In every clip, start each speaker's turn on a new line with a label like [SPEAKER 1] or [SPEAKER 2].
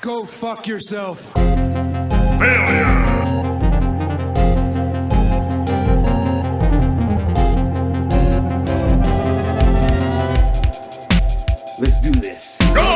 [SPEAKER 1] Go fuck yourself.
[SPEAKER 2] Failure!
[SPEAKER 3] Let's do this.
[SPEAKER 2] Go!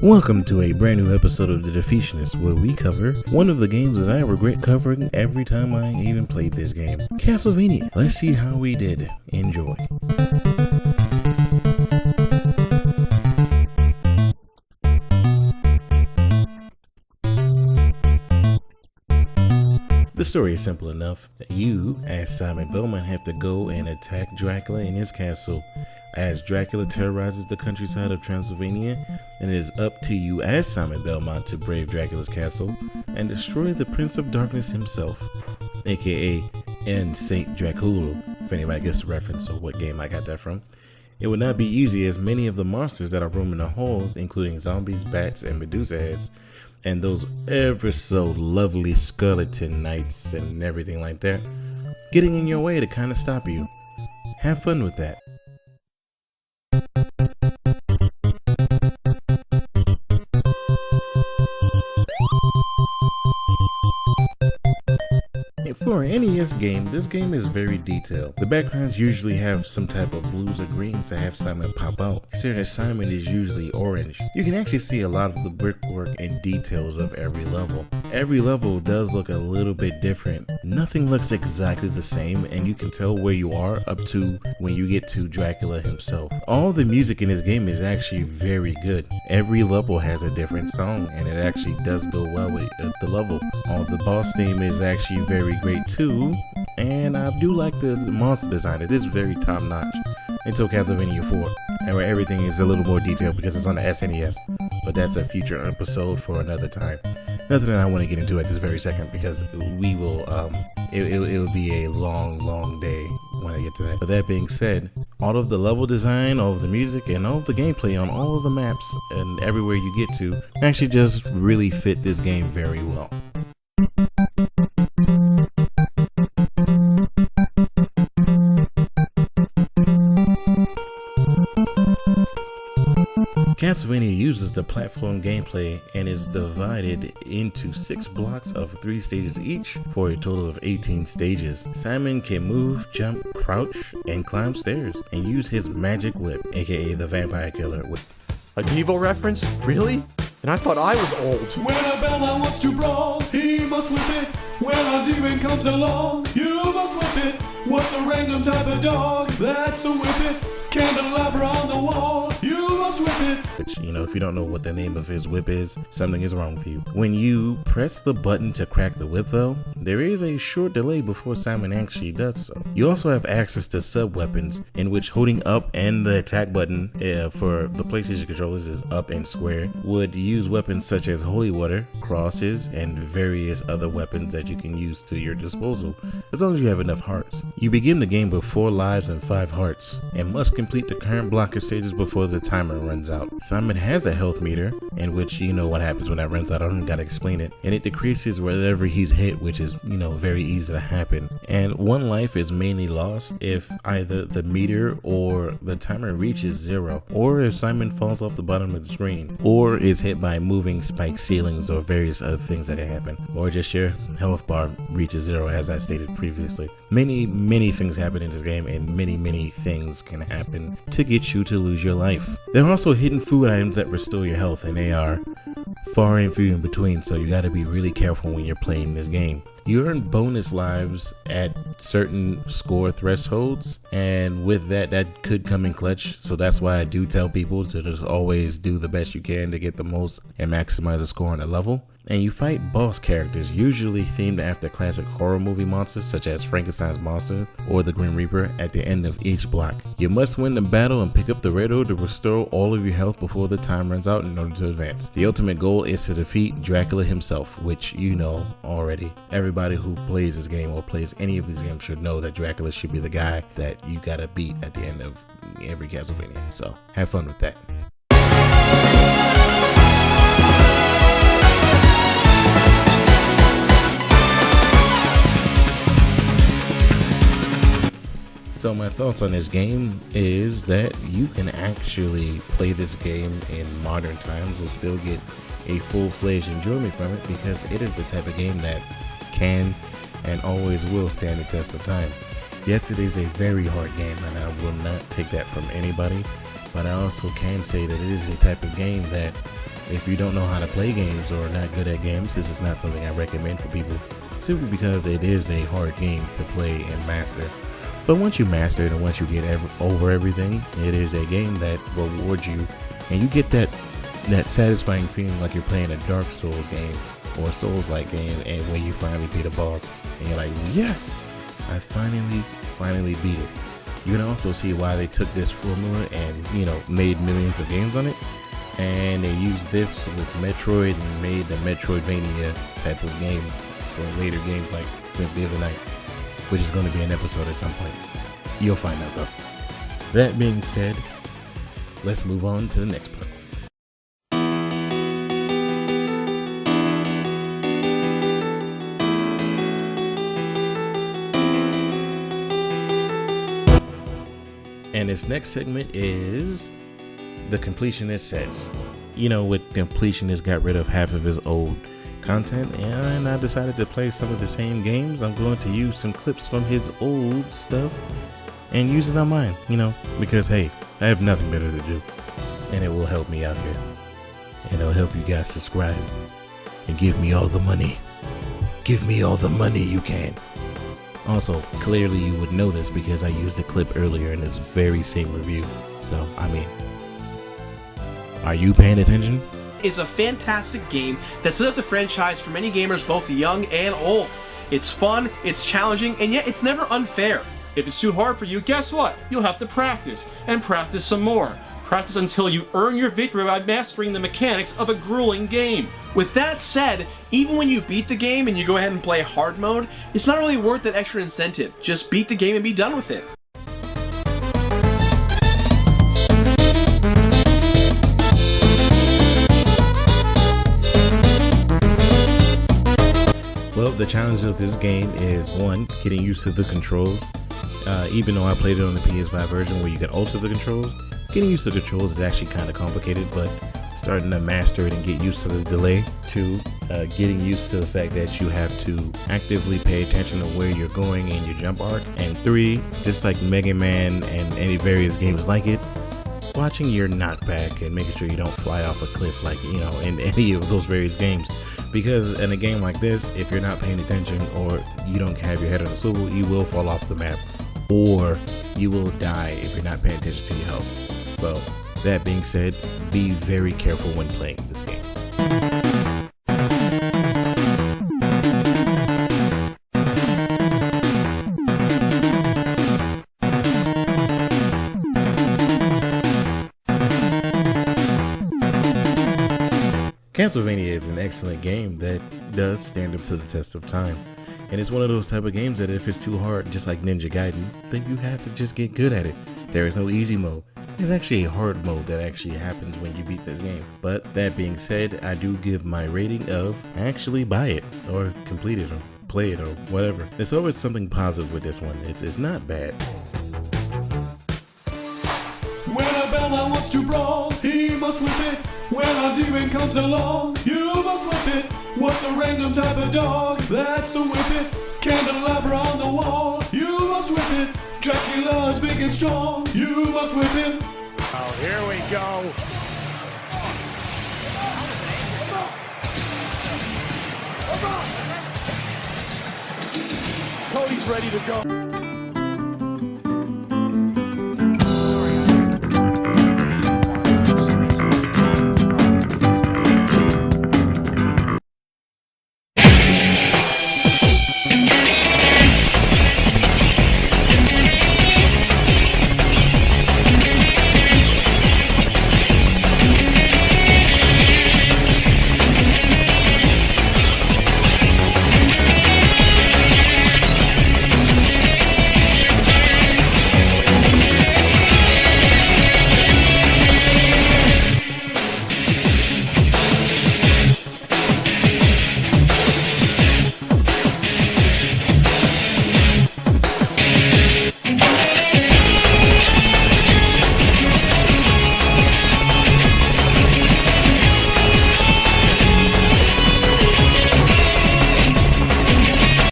[SPEAKER 3] Welcome to a brand new episode of The Defeationist, where we cover one of the games that I regret covering every time I even played this game, Castlevania. Let's see how we did. Enjoy. The story is simple enough. You, as Simon Belmont, have to go and attack Dracula in his castle, as Dracula terrorizes the countryside of Transylvania, and it is up to you as Simon Belmont to brave Dracula's castle and destroy the Prince of Darkness himself, aka and Saint Dracula, if anybody gets the reference or what game I got that from. It would not be easy, as many of the monsters that are roaming the halls, including zombies, bats, and Medusa heads, and those ever so lovely skeleton knights and everything like that, getting in your way to kind of stop you. Have fun with that. For an NES game, this game is very detailed. The backgrounds usually have some type of blues or greens to have Simon pop out, considering that Simon is usually orange. You can actually see a lot of the brickwork and details of every level. Every level does look a little bit different. Nothing looks exactly the same, and you can tell where you are up to when you get to Dracula himself. All the music in this game is actually very good. Every level has a different song, and it actually does go well with the level. The boss theme is actually very great too, and I do like the monster design. It is very top notch until Castlevania 4, and where everything is a little more detailed because it's on the SNES, but that's a future episode for another time. Nothing that I want to get into at this very second, because we will it will be a long day when I get to that. But that being said, all of the level design, all of the music, and all of the gameplay on all of the maps and everywhere you get to actually just really fit this game very well. Castlevania uses the platform gameplay and is divided into 6 blocks of 3 stages each for a total of 18 stages. Simon can move, jump, crouch, and climb stairs and use his magic whip, aka the vampire killer whip.
[SPEAKER 4] A Devo reference? Really? And I thought I was old.
[SPEAKER 5] When a bellman wants to brawl, he must whip it. When a demon comes along, you must whip it. What's a random type of dog? That's a whip it. Candelabra on the wall, you must whip it.
[SPEAKER 3] Which, if you don't know what the name of his whip is, something is wrong with you. When you press the button to crack the whip though, there is a short delay before Simon actually does so. You also have access to sub-weapons, in which holding up and the attack button for the PlayStation controllers is up and square, would use weapons such as holy water, crosses, and various other weapons that you can use to your disposal, as long as you have enough hearts. You begin the game with 4 lives and 5 hearts, and must complete the current block of stages before the timer runs out. Simon has a health meter, in which you know what happens when that runs out. I don't gotta explain it. And it decreases wherever he's hit, which is, very easy to happen. And 1 life is mainly lost if either the meter or the timer reaches 0, or if Simon falls off the bottom of the screen, or is hit by moving spike ceilings or various other things that can happen, or just your health bar reaches 0, as I stated previously. Many things happen in this game, and many things can happen to get you to lose your life. There are also hidden food items that restore your health, and they are far and few in between, so you gotta be really careful when you're playing this game. You earn bonus lives at certain score thresholds, and with that could come in clutch, so that's why I do tell people to just always do the best you can to get the most and maximize the score on a level. and you fight boss characters usually themed after classic horror movie monsters such as Frankenstein's monster or the Grim Reaper at the end of each block. You must win the battle and pick up the red orb to restore all of your health before the time runs out in order to advance. The ultimate goal is to defeat Dracula himself, which you know already. Everybody who plays this game or plays any of these games should know that Dracula should be the guy that you gotta beat at the end of every Castlevania. So have fun with that. So my thoughts on this game is that you can actually play this game in modern times and still get a full-fledged enjoyment from it, because it is the type of game that can and always will stand the test of time. Yes, it is a very hard game, and I will not take that from anybody, but I also can say that it is a type of game that if you don't know how to play games or are not good at games, this is not something I recommend for people, simply because it is a hard game to play and master. But once you master it and once you get over everything, it is a game that rewards you, and you get that satisfying feeling like you're playing a Dark Souls game or a Souls-like game, and when you finally beat a boss, and you're like, yes, I finally beat it. You can also see why they took this formula and, made millions of games on it, and they used this with Metroid and made the Metroidvania type of game for later games like Symphony of the Night, which is going to be an episode at some point. You'll find out though. That being said, let's move on to the next part. And this next segment is The Completionist Says. With Completionist got rid of half of his old content, and I decided to play some of the same games. I'm going to use some clips from his old stuff and use it on mine, because hey, I have nothing better to do, and it will help me out here, and it'll help you guys subscribe and give me all the money. Give me all the money you can. Also, clearly you would know this because I used a clip earlier in this very same review. So, are you paying attention?
[SPEAKER 1] Is a fantastic game that set up the franchise for many gamers, both young and old. It's fun, it's challenging, and yet it's never unfair. If it's too hard for you, guess what? You'll have to practice, and practice some more. Practice until you earn your victory by mastering the mechanics of a grueling game. With that said, even when you beat the game and you go ahead and play hard mode, it's not really worth that extra incentive. Just beat the game and be done with it.
[SPEAKER 3] Well, the challenge of this game is, one, getting used to the controls. Even though I played it on the PS5 version where you can alter the controls, getting used to the controls is actually kind of complicated, but starting to master it and get used to the delay. Two, getting used to the fact that you have to actively pay attention to where you're going in your jump arc. And three, just like Mega Man and any various games like it, watching your knockback and making sure you don't fly off a cliff like, in any of those various games. Because in a game like this, if you're not paying attention or you don't have your head on a swivel, you will fall off the map, or you will die if you're not paying attention to your health. So, that being said, be very careful when playing this game. Castlevania is an excellent game that does stand up to the test of time. And it's one of those type of games that if it's too hard, just like Ninja Gaiden, then you have to just get good at it. There is no easy mode. There's actually a hard mode that actually happens when you beat this game. But that being said, I do give my rating of actually buy it, or complete it, or play it, or whatever. There's always something positive with this one. It's not bad.
[SPEAKER 5] When a bellman wants to brawl, he must whip it. When a demon comes along, you must whip it. What's a random type of dog? That's a whip it. Candelabra on the wall, you must whip it. Dracula's big and strong, you must whip him.
[SPEAKER 2] Oh, here we go.
[SPEAKER 5] Cody's ready to go.